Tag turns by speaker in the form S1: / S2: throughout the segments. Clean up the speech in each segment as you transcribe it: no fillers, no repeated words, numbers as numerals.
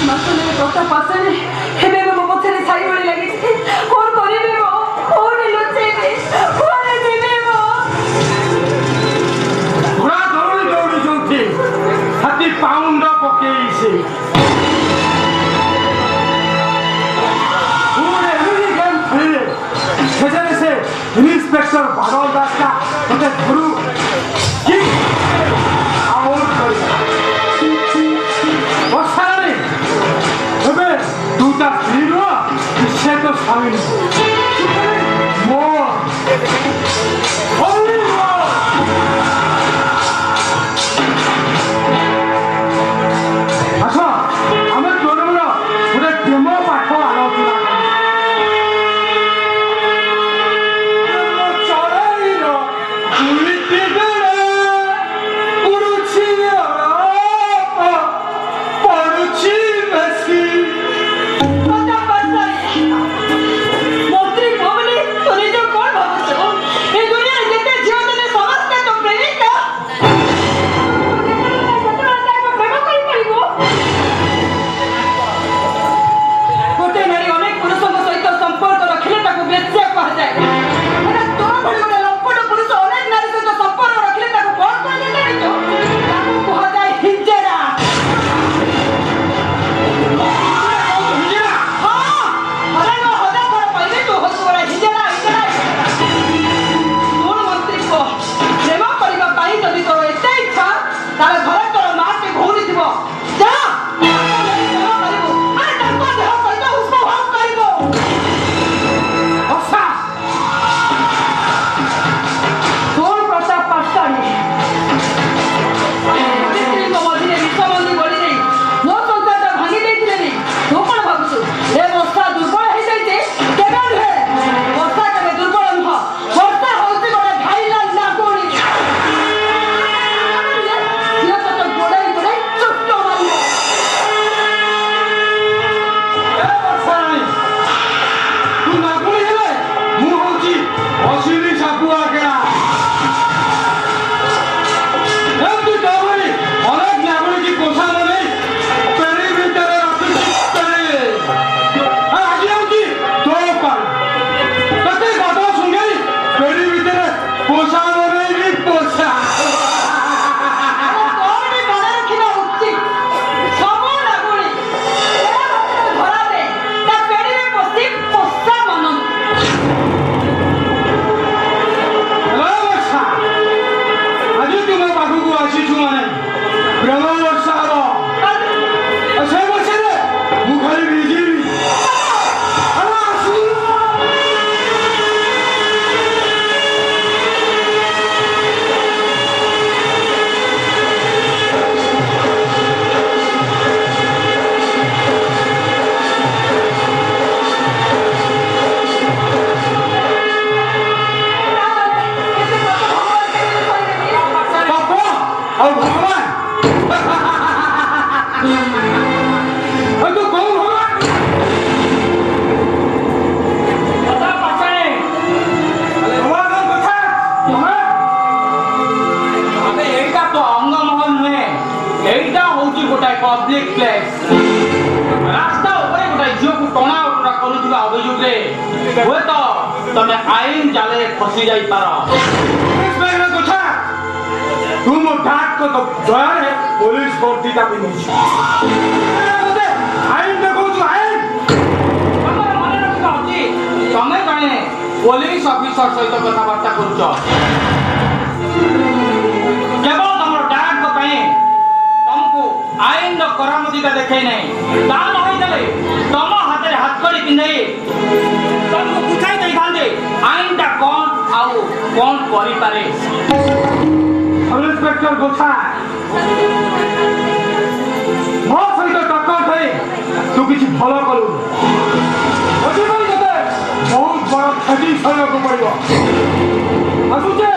S1: ମାସରେ କଥା ପାସରେ ଏବେ ମୋ ପଛରେ ଛାଇ ଭଳି ଲାଗିଛି। କଣ କରିବି ମୋ? କୋଉଠି ଲୁଚେଇବି? କୁଆଡ଼େ ଯିବି ମୋ?
S2: ଘୋଡ଼ା ଦୌଡ଼ି ଦୌଡ଼ିଛନ୍ତି ହାତୀ ପାଉଣ୍ଡ ପକେଇଛି। সেখানে সে ইন্সপেক্টর বাদল দাসটা তোকে ধরু কি আউট করে বসানি তবে দুটা স্ত্রী নয় সে তো স্বামী মোর আচ্ছা আমি তোর গোটে প্রেম পাঠ আলোচনা
S3: पब्लिक प्लेस रास्ता ऊपर गोटे झील को टणा उटरा करुवा अभियोग हुए तो तुम आईन जाले फसी जाई पार
S2: तुम डाक को तो दया पुलिस भर्ती का भी नहीं आईन देखो तू आईन
S3: मन रखा अच्छी तुम्हें कहे पुलिस ऑफिसर सहित कथबार्ता कर केवल तुम डाक को तुमको आईन करामतीटा देखे नहीं ता नई तुम हाथ में हाथ कड़ी पिंधे तुमको बुझाई दे था आईन टा कौन आउ कौन करें
S2: इंस्पेक्टर गोछा मो सहित टक्कर थे तू किसी भल कलु बहुत बड़ क्षति सहयोग पड़ो आसुचे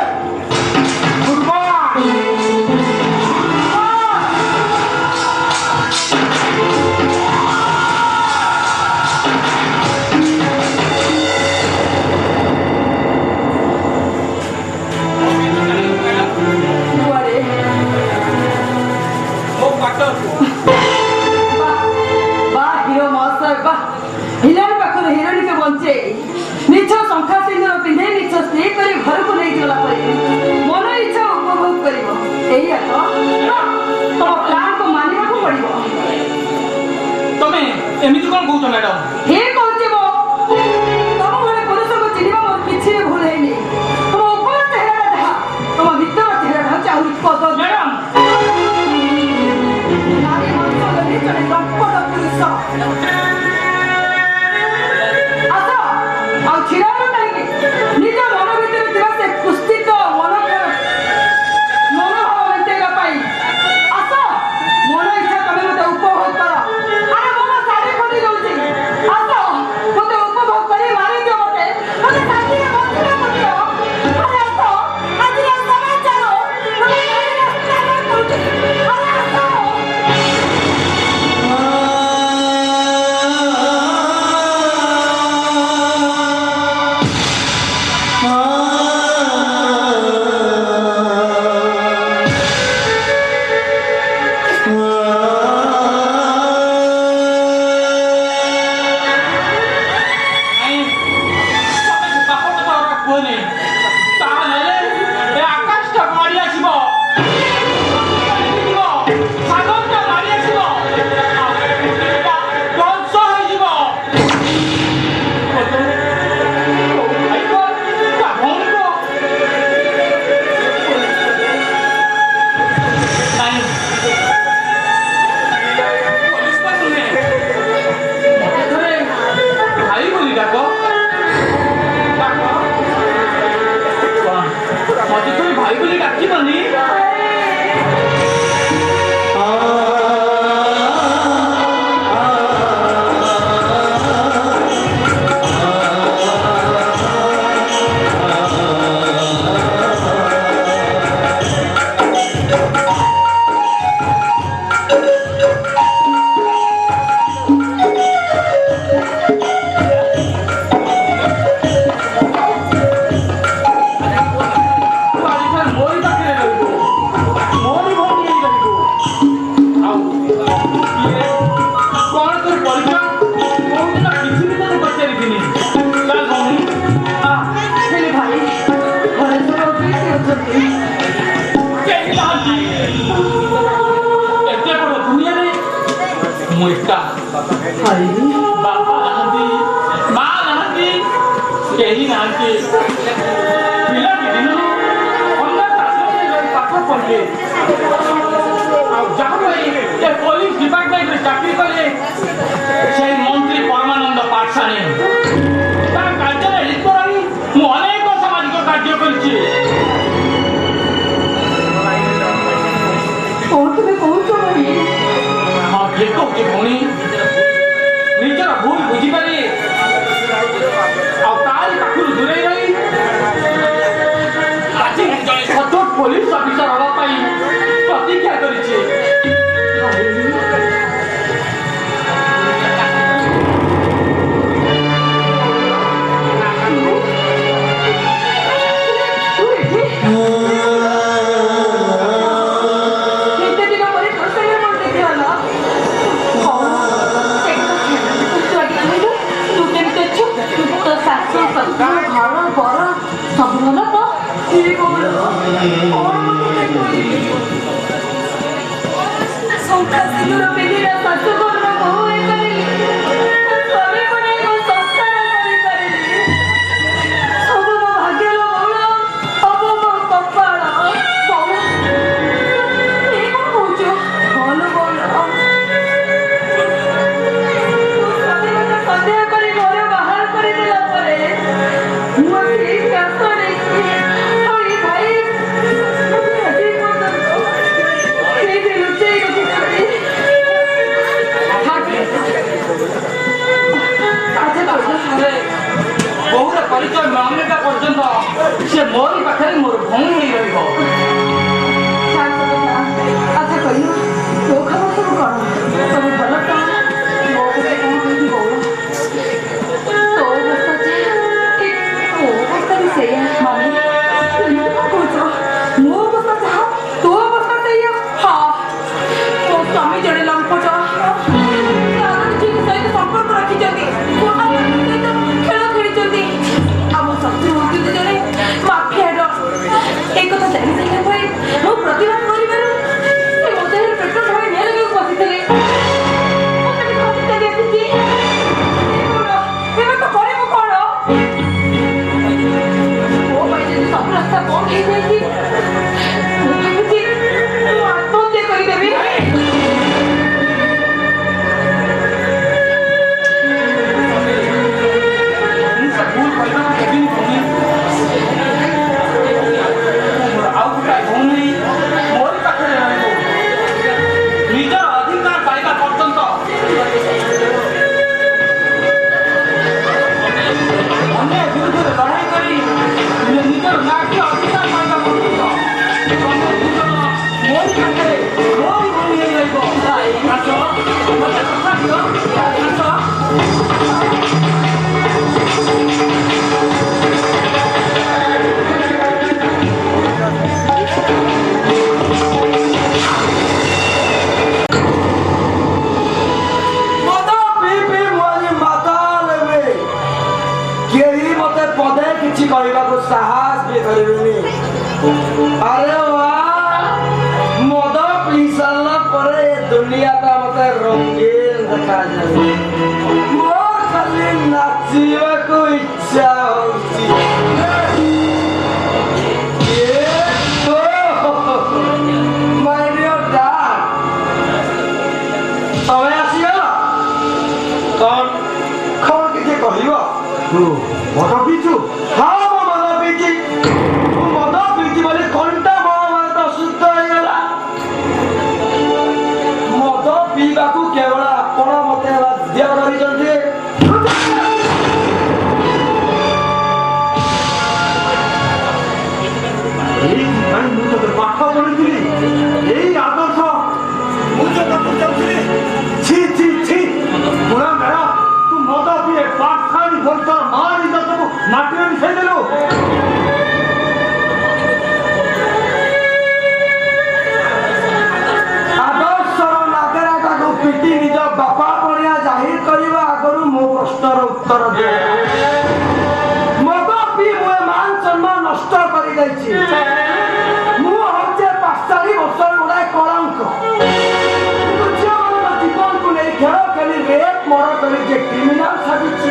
S3: ଏମିତି କ'ଣ କହୁଛ ମ୍ୟାଡାମ?
S1: ଠିକ କହୁଛି ମୁଁ। ତମ ଭଳି ପୁରୁଷକୁ ଚିହ୍ନିବା ମୋର କିଛି ବି ଭୁଲ ହେଇନି। ତମ ଉପର ଚେହେରାଟା ଯାହା, ତମ ଭିତର ଚେହେରାଟା ହଉଛି ଆହୁରି କଦର୍ଯ୍ୟ।
S3: ମ୍ୟାଡାମ
S1: ନାରୀ ମଣିଷ ବୋଲି ଜଣେ ଦମ୍ପଟ ପୁରୁଷ। ଆସ, ଆଉ ଛିଡ଼ା ହେଲ କାହିଁକି? ନିଜ ମନ ଭିତରେ ଥିବା ସେ କୁସ୍ତିତ ମନୋଭାବ ମେଣ୍ଟେଇବା ପାଇଁ ଆସ। ମନ ଇଚ୍ଛା ତମେ ମୋତେ ଉପଭୋଗ କର। ଆରେ ମୋ ଶାଢ଼ୀ ଖୋଲି ଯାଉଛି। ଆସ, ମୋତେ ଉପଭୋଗ କରି ମାରିଦିଅ ମୋତେ। ମୋତେ ଶାନ୍ତିରେ ବଞ୍ଚିବାକୁ ଦିଅ। ଆରେ ଆସ, ଆଜିର ସମାଚାର ମୋତେ ମାରିବାକୁ ସ୍ନାନ କରୁଛି। ଆରେ ଆସ।
S3: ନାଇଁ, ତମେ ସେ ବାପ କଥା ଗୁଡ଼ା କୁହନି। ତାହେଲେ ଏ ଆକାଶଟା ମାଡ଼ି ଆସିବ, ଯିବ, ସାଗରଟା ମାଡ଼ି ଆସିବ, ଆଉ ଏ ପୃଥିବୀଟା ଧ୍ୱଂସ ହୋଇଯିବ। ତୋ ଭାଇକୁ, ତା ଭଉଣୀକୁ ନାଇଁ, ପୋଲିସ ପାଖକୁ ନେ। ମତେ ଥରେ ଭାଇ ବୋଲି ଡାକ। ମତେ ଥରେ ଭାଇ ବୋଲି ଡାକିବନି? ମୋରି ପାଖରେ ରହିବୁ, ମୋରି ଭଉଣୀ ହେଇ ରହିବୁ। ଆଉ ଇଏ କ'ଣ ତୋର ପରିଚୟ? କୋଉଦିନ କିଛି ବି ତୋତେ ପଚାରିବିନି। ଚାଲ ଭଉଣୀ,
S1: ହେଲେ ଭାଇ, ଘରେ ସବୁ କିଏ ଅଛନ୍ତି?
S3: କେହି ନାହାନ୍ତି। ଏତେ ବଡ଼ ଦୁନିଆରେ ମୁଁ ଏକା।
S1: ଭାଇ,
S3: ବାପା ନାହାନ୍ତି, ମା ନାହାନ୍ତି, କେହି ନାହାନ୍ତି। ପିଲାଟି ଦିନରୁ ଅନାଥ ଆଶ୍ରମରେ ରହି ପାଠ ପଢ଼ିଲେ। ଆଉ ଯାହା ପାଇଁ ଏ ପୋଲିସ ଡିପାର୍ଟମେଣ୍ଟରେ ଚାକିରି କଲେ, ସେଇ ମନ୍ତ୍ରୀ ପରମାନନ୍ଦ ପାଠଶାଣୀ। ତା କାର୍ଯ୍ୟରେ ହେଲ୍ପ କରାଇ ମୁଁ ଅନେକ ସାମାଜିକ କାର୍ଯ୍ୟ କରିଛି।
S1: କ'ଣ ତୁମେ କହୁଛ ଭାଇ?
S3: ହଁ, ଠିକ କହୁଛି ଭଉଣୀ। ନିଜର ଭୁଲ ବୁଝିପାରି ଆଉ ତାରି ପାଖରୁ ଦୂରେଇ ରହି ଆଜି ମୁଁ ଜଣେ ସଚ୍ଚୋଟ ପୋଲିସ ଅଫିସର ହେବା ପାଇଁ ପ୍ରତିଜ୍ଞା କରିଛି।
S1: କେତେ ଦିନ ପରେ ତୋ ସାଙ୍ଗରେ ମୋର ଦେଖା ହେଲା। କ'ଣ? ସେ କଥା ଛୁଆଟି କହିଲୁ, ତୁ କେମିତି ଅଛୁ? ତୋ ଶାଶୁ, ଶଶୁର, ଘର, ବର ସବୁ ଭଲ ତ? କିଏ କହିଲ? କ'ଣ ମୋତେ କହିଲି? ଶଙ୍ଖା ସିନ୍ଦୁର ପିନ୍ଧିଲା ଶାଶୁ ଘରର ବୋହୂ ହେଇପାରିଲି। ସ୍ୱାମୀକୁ ନେଇ ମୁଁ ସଂସାର କରିପାରିଲି। ସବୁ ମୋ ଭାଗ୍ୟର ମଉଳ, ସବୁ ମୋ କପାଳ। ବୋଉ, ଏ କ'ଣ କହୁଛ? ଭଲ ବୋଉ। ସ୍ୱାମୀ ମୋତେ ସନ୍ଦେହ କରି ଘର ବାହାର କରିଦେଲା ପରେ ମୁଁ ଆଜି ଚାଷ ନେଇକି ଆଉ ଏ ଭାଇ ମୋତେ ଆଜି ପର୍ଯ୍ୟନ୍ତ ସେଇଠି ଲୁଚେଇ ରଖିଛନ୍ତି।
S4: ମଦ ପିଇ ପିଇ ମୁଁ ଆଜି ମାତାଲ ହେବି। କେହି ମତେ ପଦେ କିଛି କହିବାକୁ ସାହସ ବି କରିବେନି। ଆରେ ବା ମଦ ପିଇ ସାରିଲା ପରେ ଏ ଦୁନିଆଟା ମତେ ରଙ୍ଗୀନ ଦେଖାଯାଏ। ମୋର ଖାଲି ନାଚିବାକୁ ଇଚ୍ଛା ହଉଛି। My dear dad, ତମେ ଆସିବ କଣ କିଛି କହିବ?
S2: ତୁ ମଦ ପିଇଛୁ?
S4: ହଁ ମୁଁ ମଦ ପିଇଛି। ମୁଁ ମଦ ପିଇଛି ବୋଲି ଘଣ୍ଟା ମହାଭାରତ ଅସୁସ୍ଥ ହେଇଗଲା। ମଦ ପିଇବାକୁ କେବଳ ଆପଣ ମତେ ବାଧ୍ୟ କରିଛନ୍ତି।
S2: ଏଇଥିପାଇଁ ମୁଁ ତୋତେ ପାଠ ପଢିଥିଲି। ଏଇ ଆଦର୍ଶ ମୁଁ ତୋତେ ବୁଝାଉଥିଲି। ଛି ଛି ଛି ବୁଢା ମେଳା, ତୁ ମଦ ପିଏ ପାଖାଣି ବର୍ଷ ମାରି ସବୁ ମାଟିରେ ମିଶାଇ ଦେଲୁ।
S4: ଆଦର୍ଶର ନାଗରାଟାକୁ ପିଟି ନିଜ ବାପା ପଣିଆ ଜାହିର କରିବା ଆଗରୁ ମୋ ପ୍ରଶ୍ନର ଉତ୍ତର ଦିଏ। ମଦ ପିଇ ମୁଁ ଏ ମାନ ସମ୍ମାନ ନଷ୍ଟ କରିଯାଇଛି। ମୁଁ ହଉଛି ପାଠଶାଳୀ ବର୍ଷର ଗୁଡ଼ାଏ କଳଙ୍କ। କିନ୍ତୁ ଝିଅମାନଙ୍କ ଜୀବନକୁ ନେଇ ଖେଳ ଖେଳି ରେପ୍ ମର୍ଡର କରି ଯେ କ୍ରିମିନାଲ ସାଜିଛି,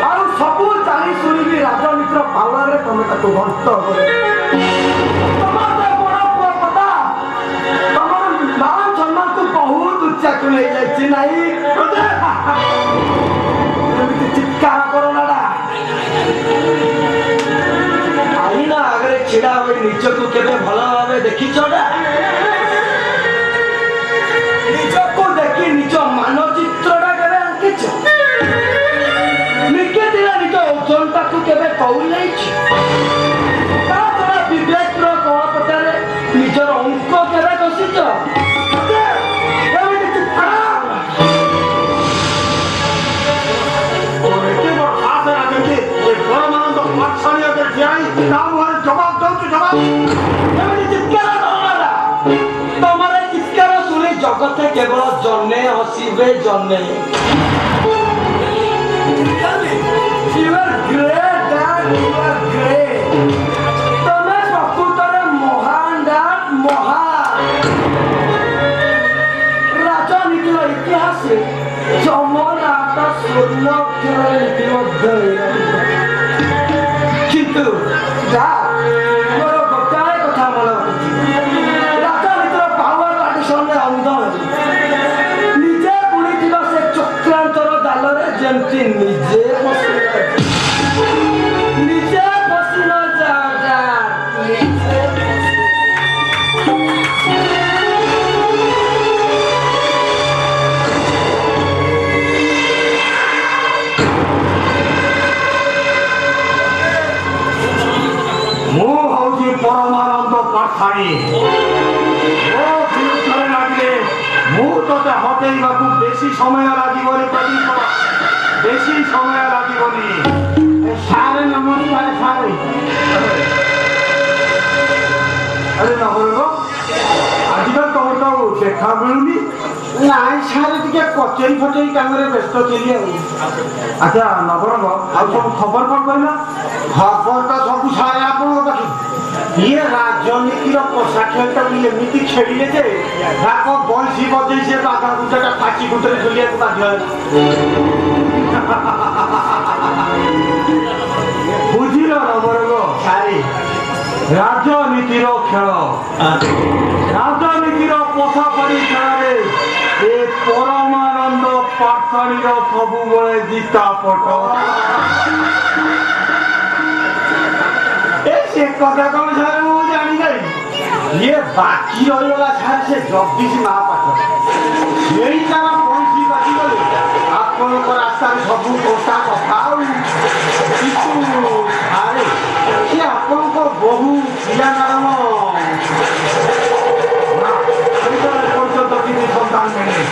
S4: ଆଉ ସବୁ ଜାଣି ଶୁଣିବି ରାଜନୀତିର ପାୱାରରେ ତମେ ତାକୁ ଭର୍ତ୍ତ କରେ। ତମର ତ ବଡ଼ ପୁଅ କଥା, ତମର ମାନ ସମ୍ମାନକୁ ବହୁତ ଉଚ୍ଚାକୁ ନେଇଯାଇଛି ନାହିଁ। ଏମିତି ଚିତ୍କାର କରଣାଟା ଆଇନା ଆଗରେ ଛିଡ଼ା ହୋଇ ନିଜକୁ କେବେ ଭଲ ଭାବେ ଦେଖିଛଟା? ନିଜକୁ ଦେଖି ନିଜ ମାନଚିତ୍ରଟା କେବେ ଆଙ୍କିଛ? ନିକେତିରେ ନିଜ ଓଜନଟାକୁ କେବେ କଉଲେଇଛ? ତା ଦ୍ୱାରା ବିବେକର କଳପଟାରେ ନିଜର ଅଙ୍କ କେବେ କଷିଛ? ଏମିତି ଚିତ୍କାର
S2: ଏତେ ବଡ଼ ସାହସ ରାଜନ୍ତି ଏ ପରମାନନ୍ଦ ପାଠଶାଳୀରେ ଠିଆଇ ତା ମୁହଁରେ ଜବାବ ଦଉଛୁ ଜବାବ।
S4: ଏମିତି ଚିତ୍କାର କରଣାଟା। ତମର ଏ ଚିତ୍କାର ଶୁଣି ଜଗତେ କେବଳ ଜନେ ହସିବେ ଜନେ। You are great, Dad. You are great. ତମେ ପ୍ରକୃତରେ ମହାନ Dad, ମହାନ। ରାଜନୀତିର ଇତିହାସରେ ଯମନାଟା ସ୍ୱର୍ଣ୍ଣ ଅକ୍ଷରରେ ଲିପିବଦ୍ଧ ହେଇରହିବ। କିନ୍ତୁ Dad, ମୋର ଗୋଟାଏ କଥା ମନେ ପଡୁଛି। ରାଜନୀତିର ପାୱାର ପାର୍ଟିସନରେ ଅନ୍ଧ ହେଲି। ନିଜେ ବୁଣିଥିବା ସେ ଚକ୍ରାନ୍ତର ଜାଲରେ ଯେମିତି ନିଜେ ଫସି ନ ଯାଅ Dad, ନିଜେ ଫସି।
S2: ମୁଁ ହଉଛି ପରମାନନ୍ଦ ପାଠଶାଳୀ। ମୋ ବିରୁଦ୍ଧରେ ଲାଗିଲେ ମୁଁ ତୋତେ ହଟେଇବାକୁ ବେଶୀ ସମୟ ଲାଗିବନି ପ୍ରଦୀପ, ବେଶୀ ସମୟ ଲାଗିବନି। ସାରେ ନମସ୍କାର ସାରେ। ଆରେ ନବରଙ୍ଗ, ଆଜିକାଲି ତମର ତ ଦେଖା ମିଳୁନି।
S5: ନାଇଁ ସାର୍ ଟିକେ କଚେରୀ ଫଚେରୀ କାମରେ ବ୍ୟସ୍ତ ଥିଲି ଆଉ।
S2: ଆଚ୍ଛା ନବରଙ୍ଗ, ଆଉ ସବୁ ଖବର କ'ଣ କହିଲ?
S5: ଖବର ତ ସବୁ ସାର୍ ଆପଣଙ୍କ ପାଖରେ। ଇଏ ରାଜନୀତିର ପୋଷା ଖେଳଟାକୁ ଏମିତି ଖେଳିଲେ ଯେ ତାଙ୍କ ବଇଁଶୀ ବଜେଇ ସେ ବାଧା ଗୁଟାଟା ଫାঁଚି ଗୁଟରେ ଝୁଲିବାକୁ ବାଧ୍ୟ ହେଲା।
S2: ବୁଝିଲ ନବରଙ୍ଗ,
S5: ସାରେ
S2: ରାଜନୀତିର ଖେଳ, ରାଜନୀତିର ପୋଷାପାଣି ଖେଳରେ ଏ ପରମାନନ୍ଦ ପାଠଶାଳୀର ସବୁବେଳେ ଜିତା ପଟ।
S5: ସେ କଥା କ'ଣ ସାର୍ ମୁଁ ଜାଣିନାହିଁ। ଇଏ ବାକି ରହିଗଲା ସାର୍ ସେ ଜଗଦୀଶ ମହାପାତ୍ର। ସେଇ ତାର ବଇଁଶୀ ବାଜିଗଲେ ଆପଣଙ୍କ ରାସ୍ତାରେ ସବୁ କଥା କଥା ଆଉ। କିନ୍ତୁ ସାରେ ସେ ଆପଣଙ୍କ ବହୁ ପିଲା କାରଣ
S2: ପର୍ଯ୍ୟନ୍ତ କିଛି ସନ୍ତାନ ମିଳିନି।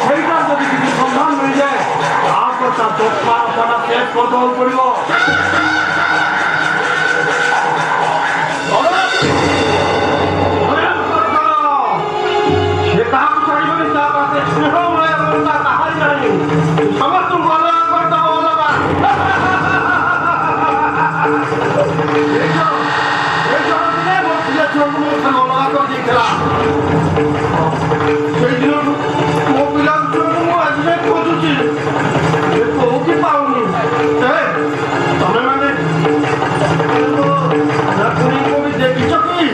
S2: ସେଇଟା ତୋଫାନ ଫାନ ଶେଷ କରିଦେବାକୁ ପଡ଼ିବ। ସେ କାହାକୁ ଛାଡ଼ିବନି, ତା ପାଖରେ ସ୍ନେହ ମୟା କାହାରି ନାହିଁ। ସମସ୍ତଙ୍କୁ ଅଲଗା କରିଦେବ, ଅଲଗା। ଛୁଆଙ୍କୁ ମୋ ସାଙ୍ଗେ ଅଲଗା କରିଦେଇଥିଲା। ସେଇଦିନଠୁ ମୋ ପିଲା ଛୁଆଙ୍କୁ ମୁଁ ଆଜି ଯାଏଁ ଖୋଜୁଛି, କୋଉଠି ପାଉନି। ତମେ ମାନେ କୋଉଠି ଦେଖିଛ କି?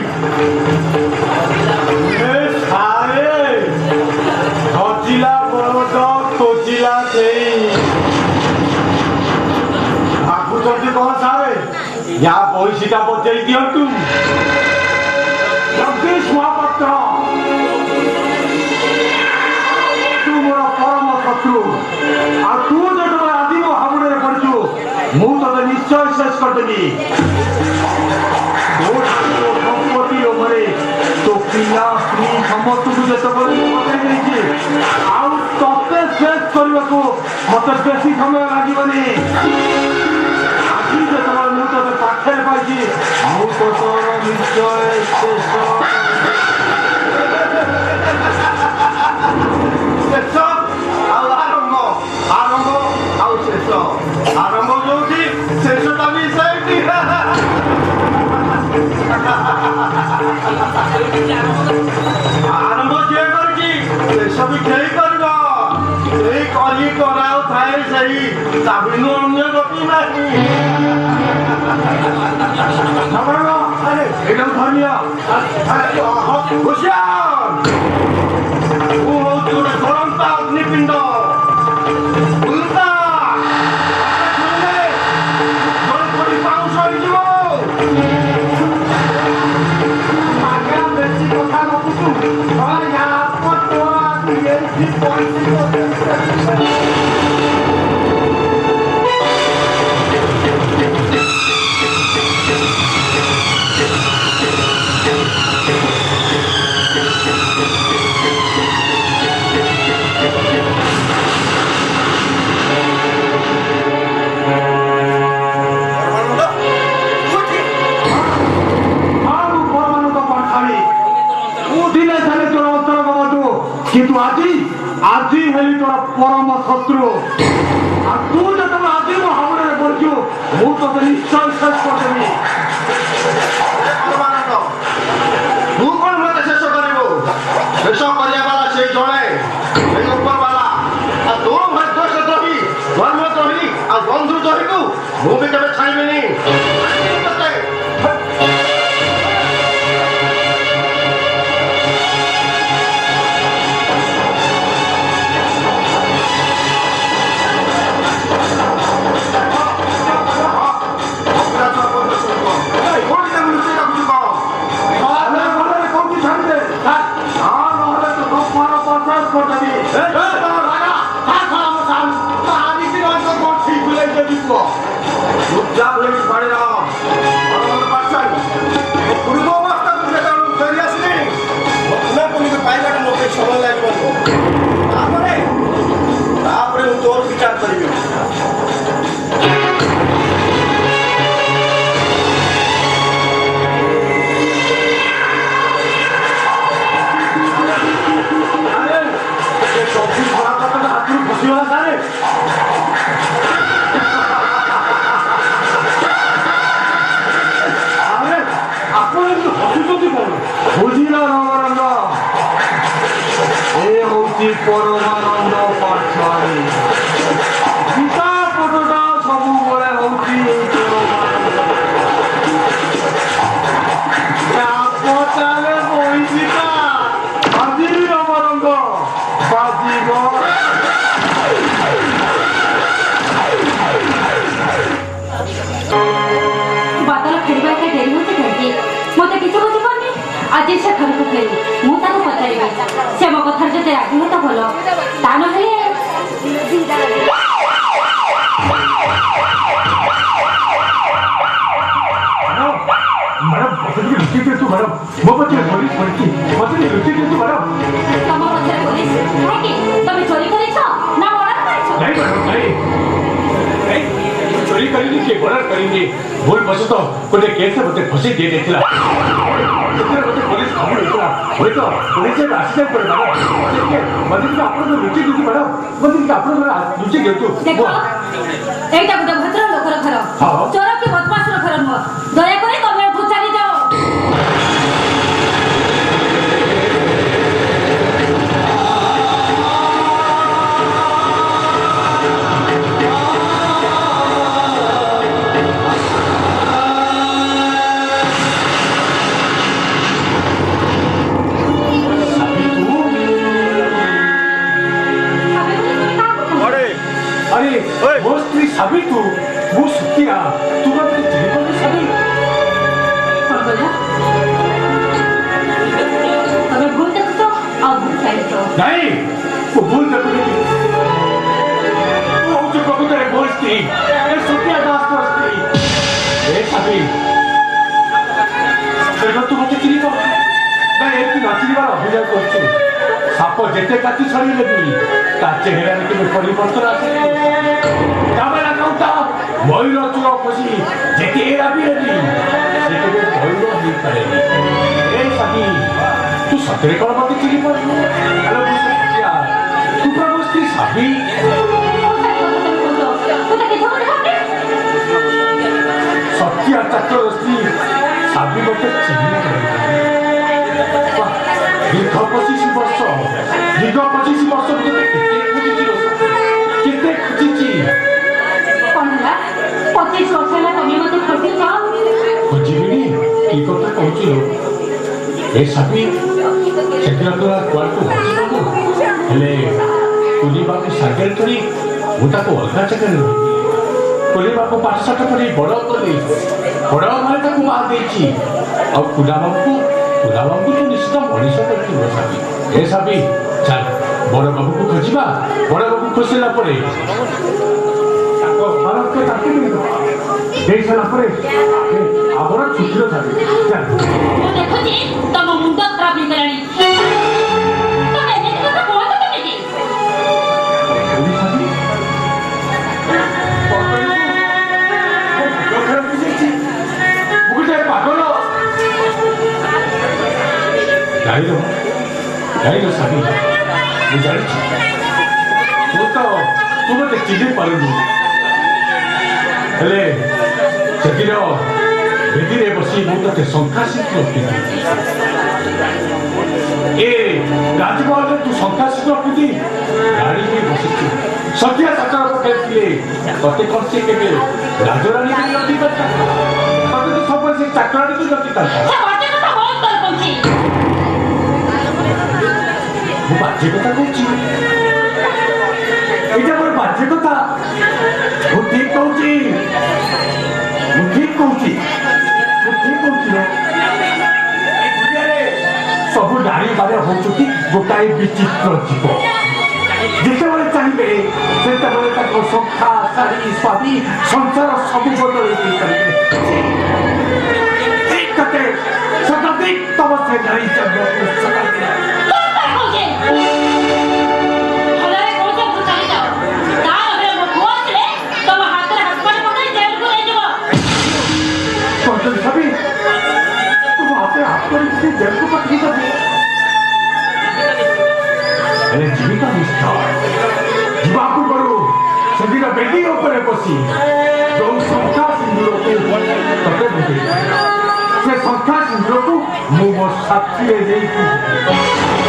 S2: ଖୋଜିଲା ବଳଦ ଖୋଜିଲା ସେଇ ଭାବୁଛନ୍ତି କଣ ସାରେ? ୟା ବଇସିଟା ବଜେଇ ଦିଅନ୍ତୁ। ଜଗଦୀଶ ମହାପାତ୍ର, ତୁ ମୋର ପରମ ଶତ୍ରୁ, ଆଉ ତୁ ଯେତେବେଳେ ଆଦିମ ହାବୁଡ଼ରେ ପଡ଼ିଛୁ, ମୁଁ ତତେ ନିଶ୍ଚୟ ଶେଷ କରିଦେବି। ସମ୍ପତ୍ତି ଲୋଭରେ ତୋ ପିଲା ସ୍ତ୍ରୀ ସମସ୍ତଙ୍କୁ ଯେତେବେଳେ ପଠାଇ ଦେଇଛି, ଆଉ ତତେ ଶେଷ କରିବାକୁ ମତେ ବେଶୀ ସମୟ ଲାଗିବନି। ଆଜି ଯେତେବେଳେ ମୁଁ ତତେ ପାଖରେ ପାଇଛି, ମୁଁ ତ ତୋର ନିଶ୍ଚୟ ଶେଷ ଆଉ ଆରମ୍ଭ, ଆରମ୍ଭ ଆଉ ଶେଷ। ଆରମ୍ଭ ଯୋଉଠି, ଶେଷଟା ବି ସେଇଠି। ଆରମ୍ଭ ଯିଏ କରିଛି, ଶେଷ ବି କେହି କରିବ। ସେଇ କରି କରାଉ ଥାଏ ସେଇ, ତା ବିନୁ ଅନ୍ୟ ଗତି ନାହିଁ। ଏଇଟାକୁ ଧରିନିଅ। ହୁସିଆର, ମୁଁ ହଉଛି ଗୋଟେ ଜ୍ୱଳନ୍ତ ଅଗ୍ନିପିଣ୍ଡ। ପାଉଁଶ ହେଇଯିବ। ବେଶୀ କଥା ଗପୁଛୁ, কিন্তু আজি হেলি তোর পরম শত্রু। আর তুই যেতবে আজি মো হাবুড়ে পড়ছু, মু তোকে নিশ্চয় শেষ করদেবি।
S5: ତୁ କଣ ମତେ ଶେଷ କରିବୁ? ଶେଷ କରିବା ବାଲା ସେଇ ଜଣେ, ସେଇ ଉପର ବାଲା। ଆଉ ତୋ ଭାଗ୍ୟ ଦ୍ରୋହୀ, ଧର୍ମ ଦ୍ରୋହୀ ଆଉ ବନ୍ଧୁ ଦ୍ରୋହୀକୁ ମୁଁ ବି କେବେ ଛାଇବିନି। ତାପରେ ମୁଁ ତୋର ବିଚାର କରିବି।
S2: ହାତରୁ ଖସିଗଲା ସାରେ। ଆପଣ ଏମିତି ହସୁଛନ୍ତି କଣ? ବୁଝିଲ ନବରଙ୍ଗ, ଏ ହଉଛି ପରମାନନ୍ଦ ପାଠଶାଳୀ। ଗୀତା ପଟଟା ସବୁବେଳେ ହଉଛି ଚାଲେ ବହିଯିବା। ଆଜି ନବରଙ୍ଗ ବାଜିବ।
S1: ବାଦଲ ଫେରିବା ଏତେ ଡେରି ହଉଛି କାହିଁକି? ମତେ କିଛି ବୁଝିପାରୁନି। ଆଜି ସେ ଘରକୁ ଫେରି ମୁଁ ତାକୁ ପଚାରିବି, ସେ ମୋ କଥାରେ ଯଦି ରାଜି ହୁଏ ତ ଭଲ, ତା ନହେଲେ
S2: ମ୍ୟାଡ଼ାମ ମତେ ଟିକେ ଲୁଚେଇ ଦିଅନ୍ତୁ ମ୍ୟାଡ଼ାମ। ମୋ ପଛରେ ପୋଲିସ ପଡ଼ିଛି, ମତେ ଟିକେ ଲୁଚେଇ ଦିଅନ୍ତୁ ମ୍ୟାଡ଼ାମ।
S1: ତମ ପଛରେ ପୋଲିସ କାହିଁକି? ତମେ ଚୋରି କରିଛ ନା ମର୍ଡର କରିଛ?
S2: ନାଇଁ ମ୍ୟାଡ଼ାମ ନାଇଁ, ଭୁଲ ବଶତ ଗୋଟେ କେସ୍ ମୋତେ ଫସେଇ ଦେଇ ଦେଇଥିଲା ସେଥିରେ ମୋତେ ପୋଲିସ ଖବର ଦେଇଥିଲା ହୁଏତ ପୋଲିସ ଏବେ ଆସିଯାଇ ପାରେ ମ୍ୟାଡ଼ାମ ମୋତେ ଟିକେ ଆପଣଙ୍କୁ ଲୁଚି ଦିଅନ୍ତୁ ମ୍ୟାଡ଼ାମ ମୋତେ ଟିକେ ଆପଣଙ୍କର ଲୁଚି ଦିଅନ୍ତୁ
S1: ଦେଖ এইটা ଗୋଟେ ଭଦ୍ର ଲୋକର ଘର
S2: ହଁ।
S1: ଚୋର କି ବଦମାସର ଘର ନୁହଁ ଦୟାକରି ତମେ ଏଠୁ ଚାଲି ଯାଅ
S2: अरे वो स्त्री साबी तू वो सुखिया तू अपने जीवन में साबी
S1: କଣ କହିଲ ତମେ ଭୁଲ ଦେଖୁଛ ଆଉ ଭୁଲ ଚାଲିଛ
S2: नहीं वो भूल कर वो जो कबूतर है वो स्त्री ये सुखिया दास को स्त्री ए साबी देखो तू मुझे चिरी को मैं एक दिन नाचनी बार अभिनय करछु साप जेते काटी छड़ी लेबी ता चेहरा में केबे परिवर्तन आसे कामेला काउंटा मयूर चूड़ खसी जेते एरा भी लेबी से केबे मयूर ही पारेनी ए साबी तू सतरे कोन मते चिरी पर हेलो बुझिया तू प्रभु स्त्री साबी सत्या चक्र स्त्री साबी मते चिरी दीर्घ 25 वर्ष केते खुजिची
S1: କଣ ହେଲା 25 ବର୍ଷ ହେଲା ତମେ ମତେ ଖୋଜିଛ
S2: खुजिबिनी की କଥା कहूची ए साबी ସେଦିନ ତୋରା କୁଆଡ଼କୁ ହସିବାକୁ ହେଲେ କୁଲି ବାବୁ ସାଗର କରି ମୁଁ ତାକୁ ଅଲଗା ଜାଗାରେ ରହିବି କୁଲି ବାବୁ ପାଠଶାଠ କରି ବଡ଼ କଲି ବଡ଼ ମାନେ ତାକୁ ବାହା ଦେଇଛି ଆଉ କୁଲା ବାବୁକୁ ତୁ ନିଶ୍ଚିତ ମଣିଷ କରିଥିବ ସାବି ଏ ସାବି ଚାଲ ବଡ଼ ବାବୁକୁ ଖୋଜିବା ବଡ଼ ବାବୁ ଖୋଜିଲା ପରେ ତାଙ୍କ ଭାରତକୁ ତାକୁ ଦେଇଦେବା ଦେଇ ସାରିଲା ପରେ ଆମର ଛୁଟିର ସାବି ଚାଲ
S1: ମୁଁ ଦେଖୁଛି ତମ ମୁଣ୍ଡ ଖରାପ ହେଇଗଲାଣି ତମେ ଏମିତି କଥା କହୁଛ କେମିତି
S2: ଜାଣିଲ ସାବି ମୁଁ ଜାଣିଛି ତୁ ମୋତେ ଚିହ୍ନି ପାରୁନୁ ହେଲେ ସେଦିନ ବେଦିରେ ବସି ମୁଁ ତୋତେ ଶଙ୍ଖାସିଦ୍ଧ ରଖିଥିଲି ଏ ରାଜମହଲରେ ତୁ ଶଙ୍ଖାସିଦ୍ଧ ରଖିଲି ଗାଡ଼ିରେ ବସିଛୁ ସନ୍ଧ୍ୟା ସାତଟା ପକାଇଥିଲେ ତତେ କ'ଣ ସେ କେବେ ରାଜରାଣୀ କରି ରଖିପାରିଲା ତତେ ତ ସବୁବେଳେ ସେ ଚାକରାଣୀ କରି ରଖିପାରିଲା ମୁଁ ବାଜ୍ୟ କଥା କହୁଛି ଏଇଟା ମୋର ବାଜ୍ୟ କଥା ମୁଁ ଠିକ କହୁଛି ସବୁ ଜାଣିବାରେ ହଉଛନ୍ତି ଗୋଟାଏ ବିଚିତ୍ର ଜୀବ ଯେତେବେଳେ ଚାହିଁବେ ସେତେବେଳେ ତାଙ୍କ ଶଙ୍ଖା ଶାଢ଼ୀ ସ୍ୱାଦୀ ସଂସାର ସବୁ ବଦଳେଇ ଦେଇପାରିବେ ଠିକ କଥା ଶତାଧିକ ତମ ସେ ନାରୀ ଜନ୍ମ सभी तुम आते हाथ पर किसी जल को पकड़ी कर अरे जीविका निष्ठा जीवाकु करो सभी का बेटी ऊपर बसी जो संख्या सिंदूर को पकड़ दे से संख्या सिंदूर को मुंह साथी ले जाएगी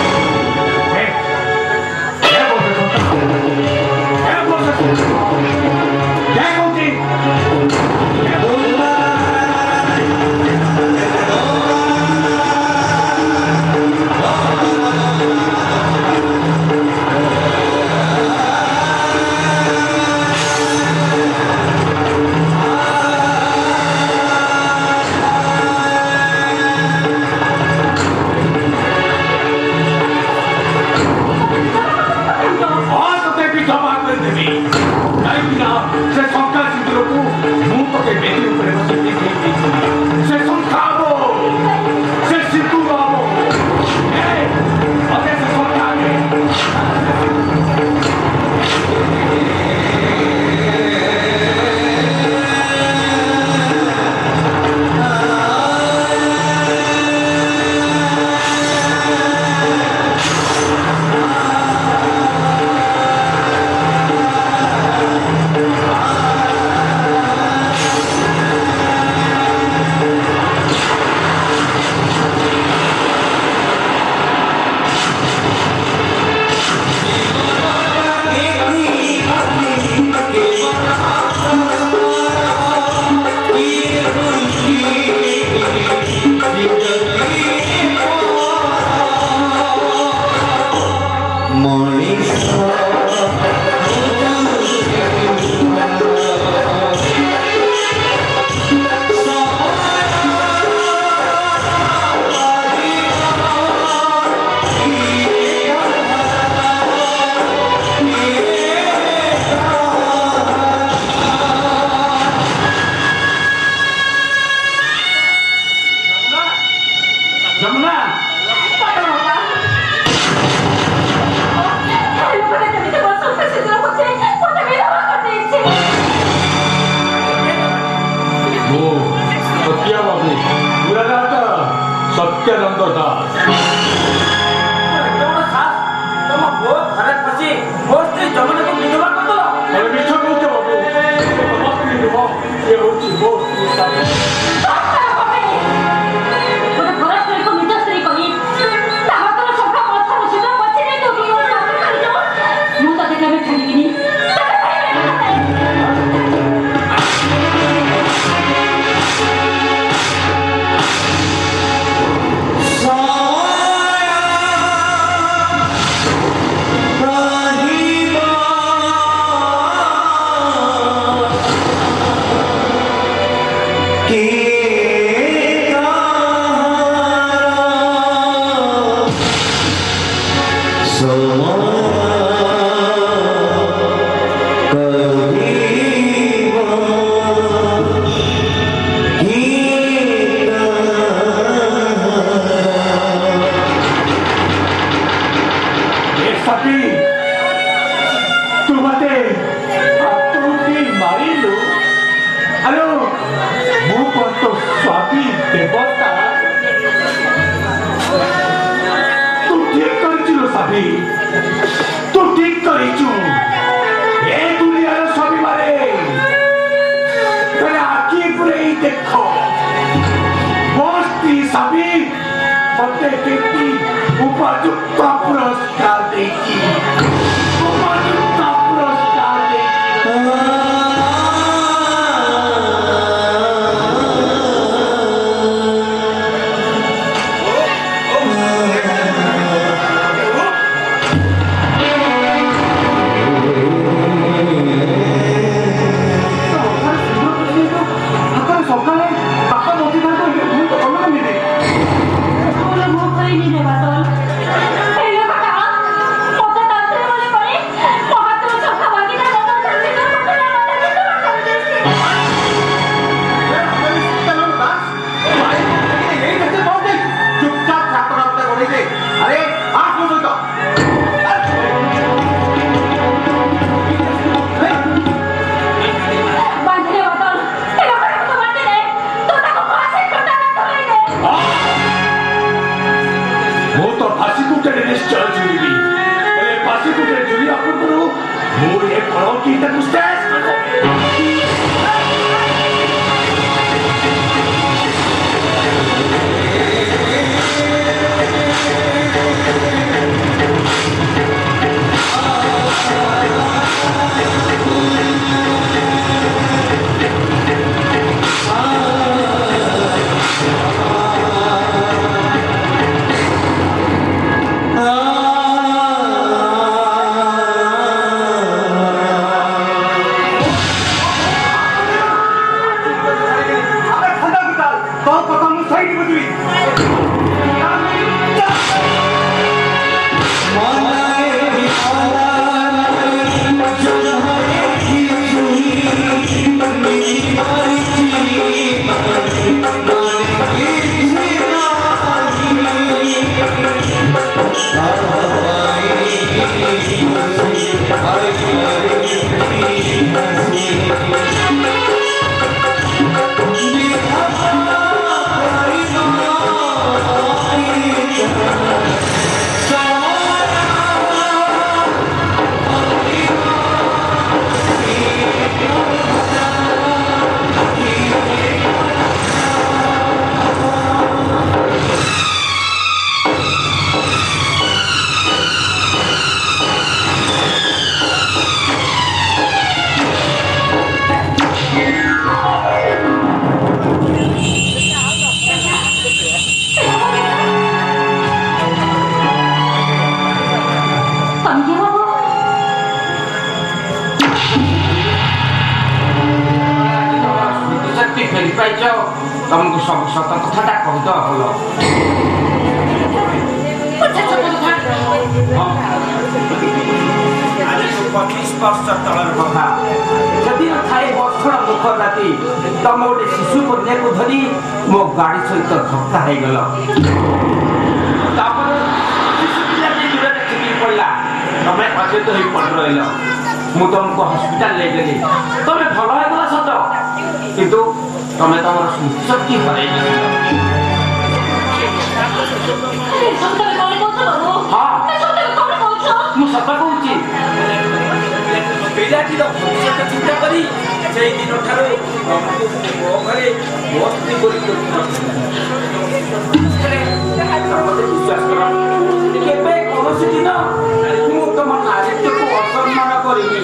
S2: तू ठीक करीचु ए दुनियार सबिबारे तेरे आखि पुरे देखो बस्ती सभी मते केती उपयुक्त पुरस्कार देकी उपयुक्त पुरस्कार देकी
S3: तुमको सब सत कथा कहद भल आज 25 वर्ष तलर कथा जदि थाए वर्षर दुख राति तुम गोटे शिशु कन्या को धरी मो गाड़ी सहित धक्का हो गल पड़ा तुम्हें अचेत हो पड़ रही मु तुमको हस्पिटाल ले गली तुम्हें भल होगा सत किंतु तुम्हें तुम शक्ति हर हाँ मुझे सत कहूँ पिलाटी भविष्य चिंता करी ସେଇ ଦିନଠାରୁ ତମକୁ ମୋ ଘରେ ବସ୍ତି କରି ମତେ ବିଶ୍ୱାସ କର କେବେ କୌଣସି ଦିନ ମୁଁ ତମ ନାରୀତ୍ୱକୁ ଅସମ୍ମାନ କରିନି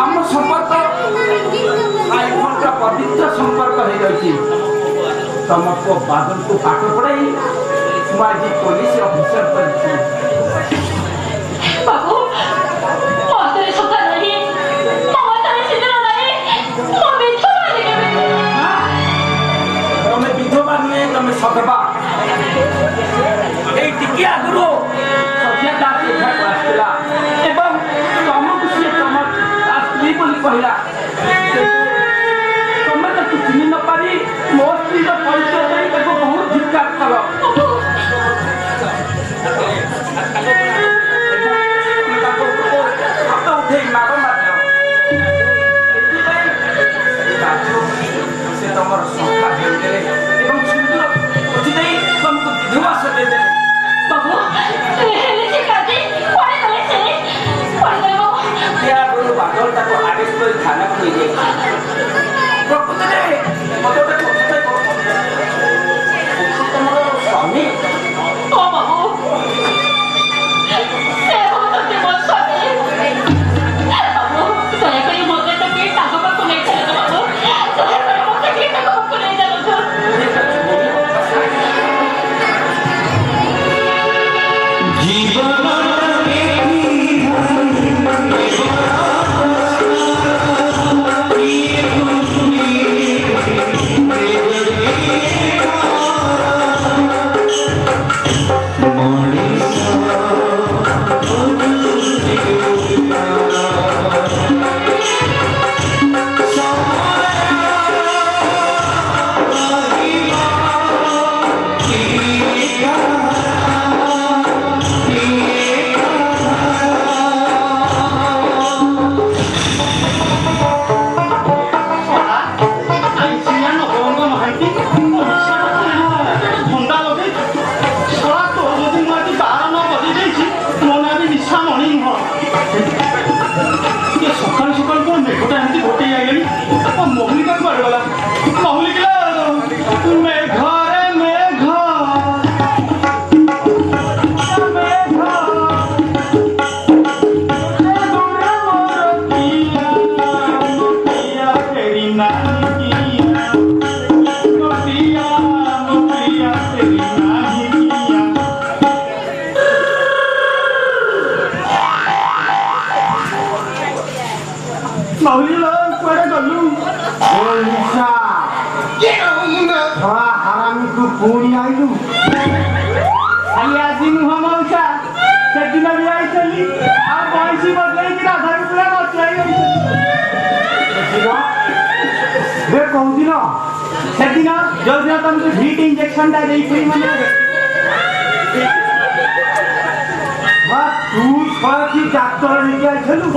S3: ଆମ ସମ୍ପର୍କ ପବିତ୍ର ସମ୍ପର୍କ ହେଇଯାଉଛି ତମ ପୁଅ ବାଦଲକୁ ପାଠ ପଢ଼ାଇ ମୁଁ ଆଜି ପୋଲିସ ଅଫିସର କରିଛି
S1: ବାବୁ ମତରେ ସତା ନାହିଁ ମୋ ମତରେ ସିନ୍ଦୁର ନାହିଁ ମୁଁ ବିଧବା କେବେ
S3: ତମେ ବିଧବା ନୁହେଁ ତମେ ସଧବା ଏଇ ଟିକେ ଆଗରୁ ସତ୍ୟା ଦାସ ଏଠାକୁ ଆସିଥିଲା ଏବଂ ତମକୁ ସିଏ ତମ ସ୍ତ୍ରୀ ବୋଲି କହିଲା ତମେ ତାକୁ ଚିହ୍ନି ନ ପାରି ମୋ ସ୍ତ୍ରୀର ପରିଚୟ ଦେଇ ତାକୁ ବହୁତ ଧିକ୍କାର କଲ ହାତ ଉଠେଇ ମାଡ଼ ମାରିଲ ସେ ତମର ସଂଖ୍ୟା ଦେଇଦେଲେ ଏବଂ ସିନ୍ଦୁର ପୋଛି ଦେଇ ତମକୁ ବିଧବା ସଜେଇଦେଲେ
S1: ବାବୁ ହେଲେ ସେ କାଜି କୁଆଡ଼େ ଗଲେ ସେ କୁଆଡ଼େ ଗଲେ
S3: ଆଗରୁ ବାଦଲ ତାକୁ ଆରେଷ୍ଟ କରି ଥାନାକୁ ନେଇଯାଇଛି ପ୍ରକୃତରେ ମତେ ଗୋଟେ କଥା ତମର ସ୍ୱାମୀ
S1: ଓ ବାବୁ ସେ ହେଉଛନ୍ତି ମୋ ସ୍ୱାମୀ ବାବୁ ଦୟାକରି ମୋତେ ଟିକେ ତାଙ୍କ ପାଖକୁ ନେଇ ଚାଲନ୍ତୁ ବାବୁ ଦୟାକରି ମୋତେ ଟିକେ ତାଙ୍କ ପାଖକୁ ନେଇ ଚାଲନ୍ତୁ
S5: ପୁଣି ଆଇଲୁ ଖାଲି ଆଜି ନୁହଁ ମଉସା ସେଦିନ ବି ଆଇଥିଲି ଆଉ ବଇଁଶୀ ବଦଳେଇକି ରାଧାକୁ ପୁରା ବଚାଇ କୋଉଦିନ ସେଦିନ ଯୋଉଦିନ ତମକୁ ହିଟ୍ ଇଞ୍ଜେକ୍ସନଟା ଦେଇଥିଲି ମାନେ ତୁ ଛଅଟି ଡାକ୍ତର ନେଇକି ଆଇଥିଲୁ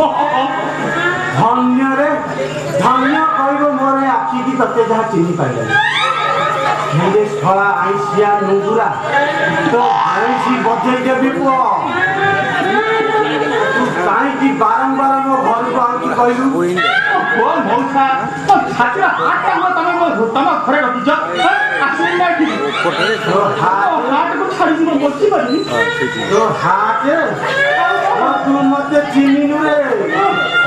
S5: ଧନ୍ୟରେ ଧନ୍ୟ କହିବ ମୋର ଆଖିକି ତତେ ଯାହା ଚିହ୍ନି ପାଇଲାନି मेरे थोड़ा आइसिया नुगुरा तो भैंसी बजे देवी पुओ तू काहे की बारंबार मो घर को आकी कहलु बोल भौसा तो छात्र हाथ में तमे मो तम घरे रखी छ आसीन ना की तो हाथ को छाड़ी मो बच्ची बनी तो हाथ तू मते चिन्हिनु रे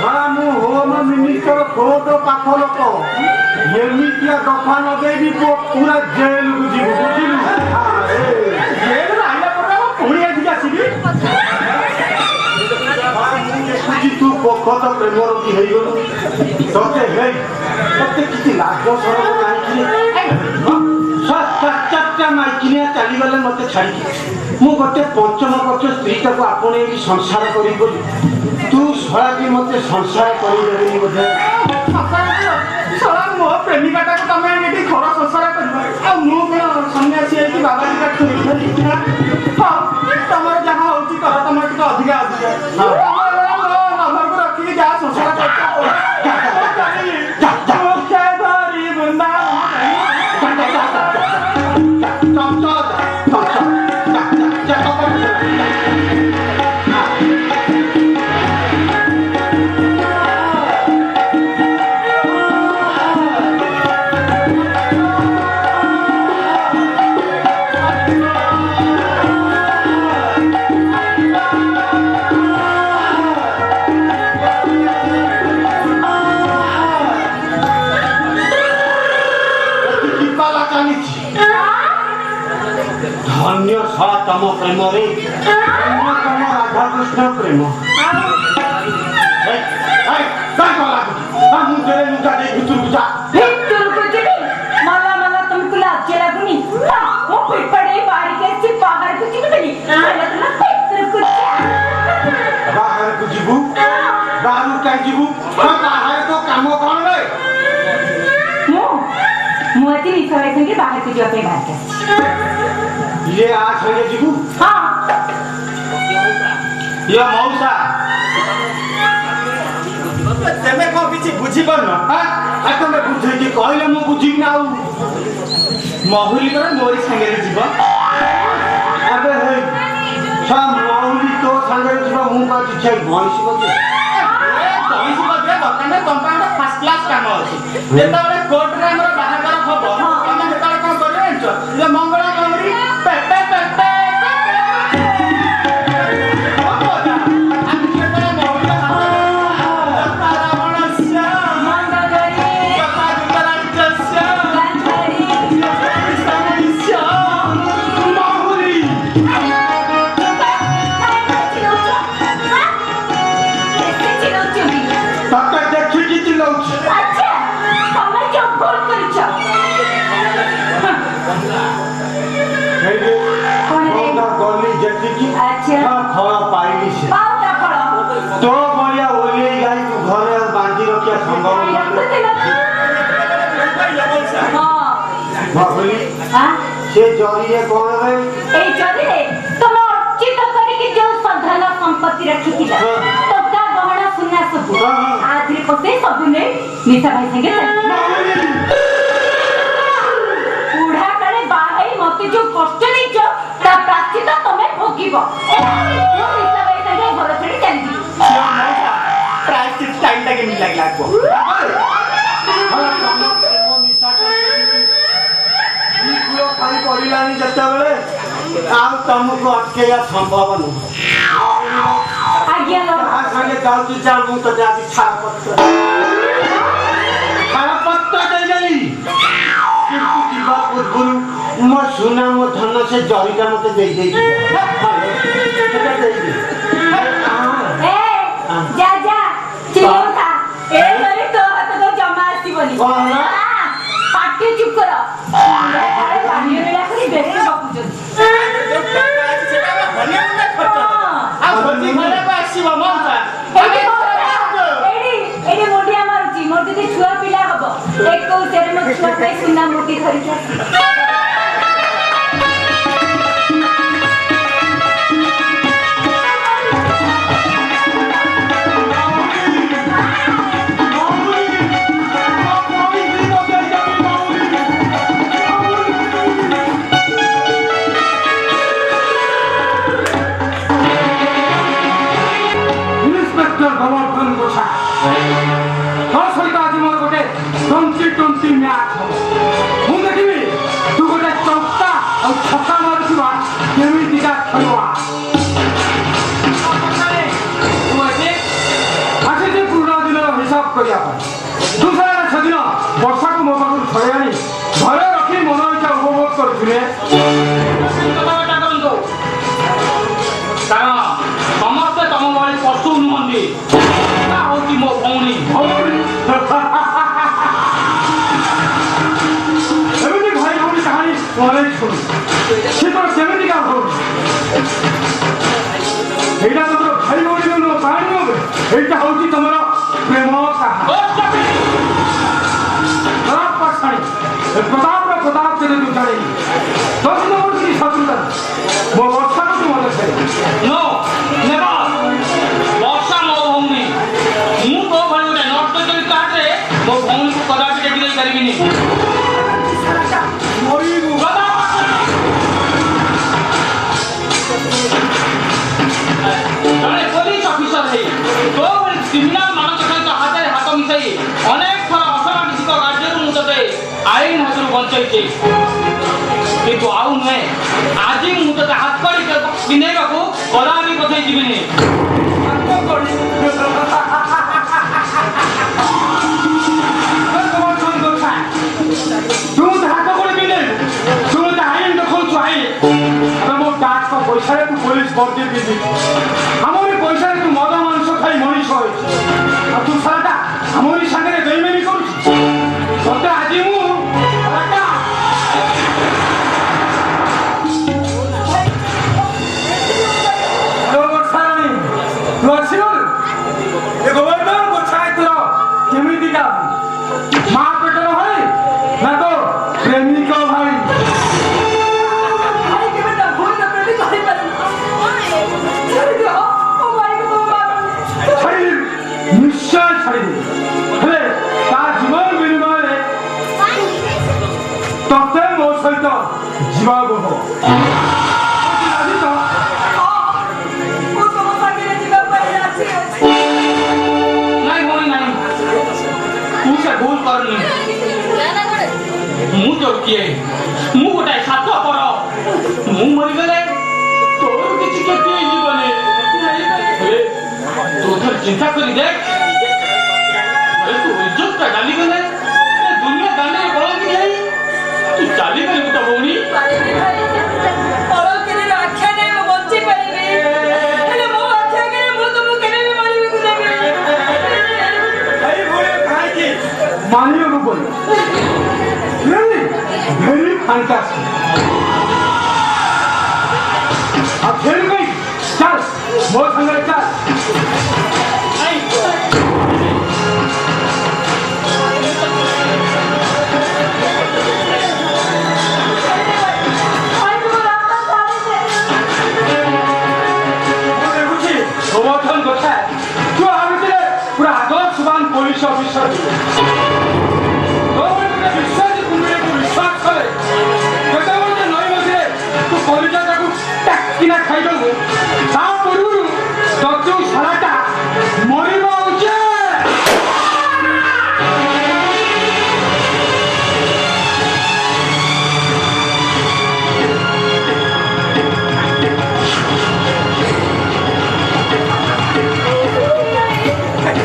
S5: हरा मु होम मिनिस्टर कोड पाख लोक एमितिया दफा नदेबी पूरा जेल को जीव बुझिलु जेल आइला पर पुणी आजी आसीबी देखुची तू पखत प्रेमर की हेई गलु तते हेई तते किछि लाज सरम नाही कि सच्चा माइकिनिया चली गले मते छाड़ी मु गोटे पंचम पक्ष स्त्री को आपणे संसार करी बोली तू सळा की मते संसार करी देबी बोधे मो प्रेमिकाटा को तमे एटी घर संसार करबा आ मु सन्यासी है कि बाबा जी का खुली हां तमर जहां होची कर तमर के अधिका हमर को रखी जा संसार करता ତମ ପ୍ରେମରେ ତମ ରାଧାକୃଷ୍ଣ ପ୍ରେମ ମୁଁ ତେରେ ଲୁକା ଦେଇ ଭିତରକୁ ଯା
S1: ଭିତରକୁ ଯିବି मला मला तुमको लाज लागुनी ମୁଁ ପିପଡେ ବାହାରିକି ଆସିଛି ବାହାରକୁ ଯିବି ବୋଲି ହେଲା ତୁମ ଭିତରକୁ ଯା
S5: ବାହାରକୁ ଯିବୁ ବାହାରକୁ କାହିଁ ଯିବୁ ବାହାରେ ତ କାମ କଣ ବେ
S1: ମୁଁ ଆଜି ନିଶା ଭାଇ ସାଙ୍ଗେ ବାହାରକୁ ଯିବା ପାଇଁ ବାହାରିକି ଆସିଛି
S5: ଇଏ ଆ ସାଙ୍ଗେ ଯିବୁ
S1: ହଁ
S3: ଇଏ ମଉସା ତେମେ କଣ କିଛି ବୁଝିପାରୁନ
S5: ତମେ ବୁଝେଇକି କହିଲେ ମୁଁ ବୁଝିବି ନା ଆଉ
S3: ମହୁଲି ପରେ ମୋରି ସାଙ୍ଗରେ ଯିବ
S5: ଏବେ ହେଇ ମହୁଲି ତୋ ସାଙ୍ଗରେ ଯିବ ମୁଁ କଣ କିଛି ମଣିଷ ବୋଧେ
S3: କୌଣସି ମଧ୍ୟ ଦୋକାନରେ କମ୍ପାଉଣ୍ଡର ଫାର୍ଷ୍ଟ କ୍ଲାସ୍ କାମ ଅଛି ଯେତେବେଳେ କୋର୍ଟରେ ଆମର ବାହାଘର ହବ ତମେ ସେତେବେଳେ କଣ କରିବ ଜାଣିଛ ମଙ୍ଗଳା ଗୌରୀ ପେପେ ପେପେ
S5: ଫଳ ପାଇଲି ସେ ତୋ ଭଳିଆ ଓହ୍ଲେଇ ଗାଈ ତୁ ଘରେ ଆଉ ବାନ୍ଧି ରଖିବା ସମ୍ଭବ ଭାବିଲି ସେ ଜରିରେ କଣ ବେ
S1: এই জরিরে তুমি অর্চিত করিকি যে সধন সম্পত্তি রাখিছিলা টকা গহনা সুনা সবু আদিরে পসে সবু নে নিশা ভাই সঙ্গে বুড়া কালে বাহাই মতে যে কষ্ট দিছ তা প্রাচিত তুমি ভোগিব নিশা ভাই সঙ্গে ঘর ছেড়ে চালি
S3: প্রাইস টাইমটা কেমন লাগবো
S5: କରିଲାଣି ଯେତେବେଳେ ଆଉ ତମକୁ ଅଟକେଇବା ସମ୍ଭବ ନୁହଁ
S1: ଆଜ୍ଞା
S5: ତା ସାଙ୍ଗେ ଯାଉଛି ଯା ମୁଁ ତତେ ଆଜି ଛାଡ଼ପତ୍ର ଦେଇଦେଲି କିନ୍ତୁ ଯିବା ପୂର୍ବରୁ ମୋ ସୁନା ମୋ ଧନ ସେ ଜରିଟା ମତେ ଦେଇଦେଇଛି ସେଟା ଦେଇଦେ
S1: ଏ ଯା ଯା ଚିଲଉଥା ଏ କରି ତୋ ହାତକୁ ଜମା ଆସିବନି ପାଟି ଚୁପ କର ପାଣି ବେଳା କରି ବେଶୀ ଗପୁଛନ୍ତି ଏଇଠି ମୁଣ୍ଡିଆ ମାରୁଛି ମୋର ଯଦି ଛୁଆ ପିଲା ହବ ଏକ ଉଚ୍ଚରେ ମୋ ଛୁଆ ପାଇଁ ସୁନା ମୁଠି ଧରିକି ଆସିବି
S2: ବର୍ଷାକୁ ମୋ ପାଖରୁ ଛଡ଼େଇ ଆଣି ଘରେ ରଖି ମନ ଇଚ୍ଛା ଉପଭୋଗ କରୁଥିଲେ
S3: କାରଣ ସମସ୍ତେ ତମ ଭଳି ପଶୁ ନୁହନ୍ତି ହଉଛି ମୋ ଭଉଣୀ
S2: ଏମିତି ଭାଇ ଭଉଣୀ କାହାଣୀ ଅନେକ ଶୁଣୁ ସେ ତ କେମିତିକା ଭଉଣୀ ସେଇଟା ତମର ଭାଇ ଭଉଣୀ ନୁହଁ କାହାଣୀ ନୁହେଁ ଏଇଟା ହଉଛି ତମର ପ୍ରେମ କାହାଣୀ ପ୍ରତାପର ପ୍ରତାପ କେବେ ତୁ ଜାଣିନି ଦଶ ନମ୍ବର କି ଶତ୍ରୁତା ମୋ ବର୍ଷାକୁ ତୁ ମନେ ଛାଡ଼ି
S3: ବର୍ଷା ମୋ ଭଉଣୀ ମୁଁ ତୋ ଭଳି ଗୋଟେ ନଷ୍ଟ ଚରିତ୍ର ହାତରେ ମୋ ଭଉଣୀକୁ କଦାପି ଟେକି ଦେଇ ପାରିବିନି ଜଣେ ପୋଲିସ ଅଫିସର ହେଇ ତୋ ଭଳି କ୍ରିମିନାଲ ମାନଙ୍କ ସହିତ ହାତରେ ହାତ ମିଶାଇ ଅନେକ ଥର ଅସାମାଜିକ କାର୍ଯ୍ୟରୁ ମୁଁ ତତେ ଆଇନ ହାତରୁ ବଞ୍ଚେଇଛି କିନ୍ତୁ ଆଉ ନୁହେଁ ଆଜି ମୁଁ ତତେ ହାତ କରି ପିନ୍ଧେଇବାକୁ କଦାପି ପଛେଇ ଯିବିନି
S2: ତୁ ହାତ କରି ପିନ୍ଧେଇବୁ ତୁ ଆଇନ ଦେଖାଉଛୁ ଆଇନ ମୋ দিবি আমারই পয়সায় তু মদ মাংস খাই মনীষ হয়েছে আর তু সারাটা আমারই সাথে বেইমানি করছিস তোকে আজি মু একটা
S4: ବର୍ଷାରାଣୀ ତୁ ଆସିଲୁ ଏ ଗୋବର୍ଦ୍ଧନ ଗୋଛାଏ ତୋର କେମିତିକା ମା ପେଟର ଭାଇ ନା ତୋ ପ୍ରେମିକ ଭାଇ
S1: ଭାଇ କେବେ ତା ଭୁଲଟା ପ୍ରତି କରିପାରୁନି ଛାଡ଼ିଦିଅ ମୋ ଭାଇକୁ ମୋ ମାରୁନି
S2: ଛାଡ଼ିଦେବି ନିଶ୍ଚୟ ଛାଡ଼ିଦେବି ହେଲେ ତା ଜୀବନ ବିନିମୟରେ ତତେ ମୋ ସହିତ ଯିବାକୁ ହବ ରାଜି ତ
S1: ମୁଁ ତମ ସାଙ୍ଗରେ ଯିବା ପାଇଁ ରାଜି ଅଛି
S3: ନାଇଁ ଭଉଣୀ ନାଇଁ ତୁ ସେ ଭୁଲ କରନି ମୁଁ ତୋର କିଏ ମୁଁ ଗୋଟାଏ ସାତ ପର ମୁଁ ମରିଗଲେ ତୋର କିଛି କ୍ଷତି ହେଇଯିବନି ହେଲେ ତୁ ଥରେ ଚିନ୍ତା କରି ଦେଖ ହେଲେ ତୁ ଇଜ୍ଜତଟା ଗାଲିଗଲେ ଦୁନିଆ ଦାଣ୍ଡରେ ବଳକି ଯାଇ ତୁ ଚାଲିପାରିବୁ ତ ଭଉଣୀ
S1: ପାରିବି ଭାଇ ପରକିରିର ଆଖ୍ୟା ନେଇ ମୁଁ ବଞ୍ଚି ପାରିବି ହେଲେ ମୋ ଆଖି ଆଗରେ ମୁଁ ତମକୁ କେବେ ବି ମରିବାକୁ ଦେବିନି
S2: ଭାଇ ଭଉଣୀ କାହିଁକି ମାନିବାକୁ ପଡ଼ିବ ଭେରି ଫାଣ୍ଟାଷ୍ଟିକ୍ ଆଉ ଖେଳି ପାଇଁ ଚାଲ ମୋ ସାଙ୍ଗରେ ଚାଲ
S1: ଭାଇ ମୋ ରାସ୍ତା ଛାଡ଼ିଦେ
S2: ମୁଁ ଦେଖୁଛି ଗୋବର୍ଦ୍ଧନ କଥା ତୁ ଆ ଭିତରେ ପୁରା ଆଦର୍ଶବାନ ପୋଲିସ ଅଫିସର ତୋ ଭିତରେ ବିଶ୍ୱାସ କୁଣ୍ଡିକୁ ବିଶ୍ୱାସ କରେ କେତେବେଳେ ଯେ ନଈ ମଝିରେ ତୁ କଲିଜାଟାକୁ ଟାକିନା ଖାଇଦବୁ ତା ପୂର୍ବରୁ ତୁ ସାରାଟା ମରିବା ଉଚିତ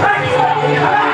S1: ଭାଇ